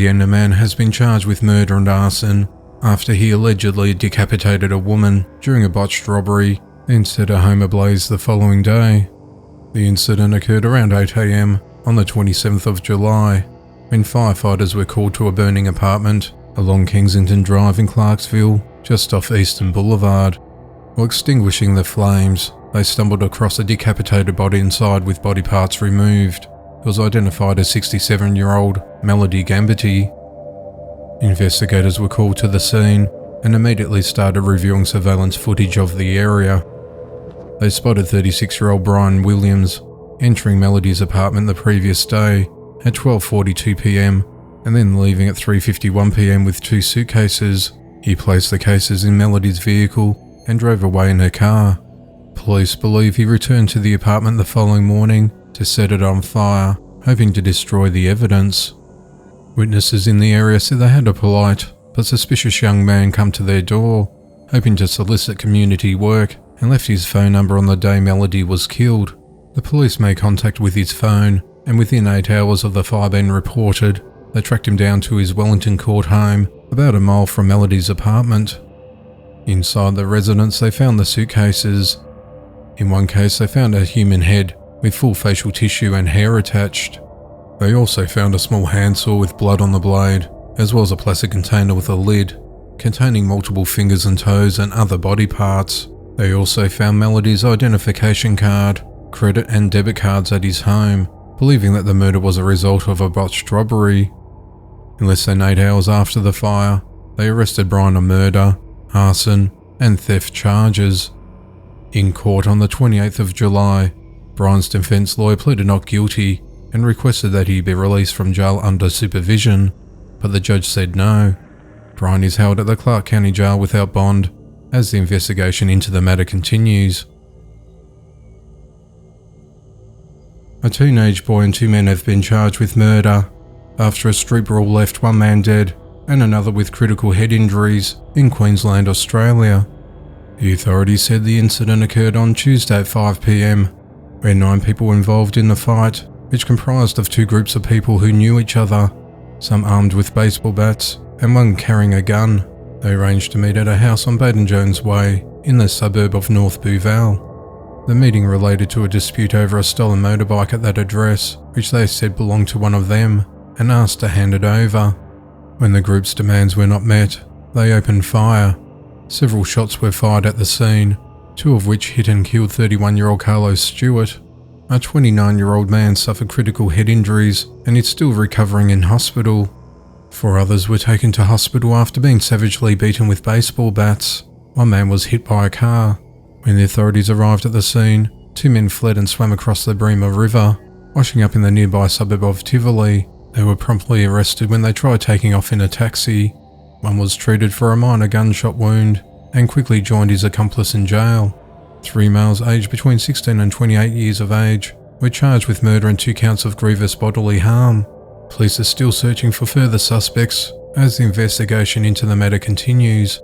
Indiana man has been charged with murder and arson after he allegedly decapitated a woman during a botched robbery and set her home ablaze the following day. The incident occurred around 8 AM on the 27th of July, when firefighters were called to a burning apartment along Kensington Drive in Clarksville, just off Eastern Boulevard. While extinguishing the flames, they stumbled across a decapitated body inside with body parts removed. It was identified as 67-year-old Melody Gambiti. Investigators were called to the scene and immediately started reviewing surveillance footage of the area. They spotted 36-year-old Brian Williams entering Melody's apartment the previous day at 12:42 PM and then leaving at 3:51 PM with 2 suitcases. He placed the cases in Melody's vehicle and drove away in her car. Police believe he returned to the apartment the following morning to set it on fire, hoping to destroy the evidence. Witnesses in the area said they had a polite but suspicious young man come to their door, hoping to solicit community work, and left his phone number on the day Melody was killed. The police made contact with his phone, and within 8 hours of the fire being reported, they tracked him down to his Wellington Court home, about a mile from Melody's apartment. Inside the residence, they found the suitcases. In one case, they found a human head with full facial tissue and hair attached. They also found a small handsaw with blood on the blade, as well as a plastic container with a lid, containing multiple fingers and toes and other body parts. They also found Melody's identification card, credit and debit cards at his home, believing that the murder was a result of a botched robbery. In less than 8 hours after the fire, they arrested Brian on murder, arson, and theft charges. In court on the 28th of July, Brian's defense lawyer pleaded not guilty and requested that he be released from jail under supervision, but the judge said no. Brian is held at the Clark County Jail without bond as the investigation into the matter continues. A teenage boy and 2 men have been charged with murder after a street brawl left 1 man dead and another with critical head injuries in Queensland, Australia. The authorities said the incident occurred on Tuesday at 5 PM, where 9 people were involved in the fight, which comprised of 2 groups of people who knew each other, some armed with baseball bats and one carrying a gun. They arranged to meet at a house on Baden Jones Way in the suburb of North Bouval. The meeting related to a dispute over a stolen motorbike at that address, which they said belonged to one of them, and asked to hand it over. When the group's demands were not met, they opened fire. Several shots were fired at the scene, 2 of which hit and killed 31-year-old Carlos Stewart. A 29-year-old man suffered critical head injuries and is still recovering in hospital. 4 others were taken to hospital after being savagely beaten with baseball bats. 1 man was hit by a car. When the authorities arrived at the scene, 2 men fled and swam across the Bremer River, washing up in the nearby suburb of Tivoli. They were promptly arrested when they tried taking off in a taxi. 1 was treated for a minor gunshot wound and quickly joined his accomplice in jail. 3 males aged between 16 and 28 years of age were charged with murder and 2 counts of grievous bodily harm. Police are still searching for further suspects as the investigation into the matter continues.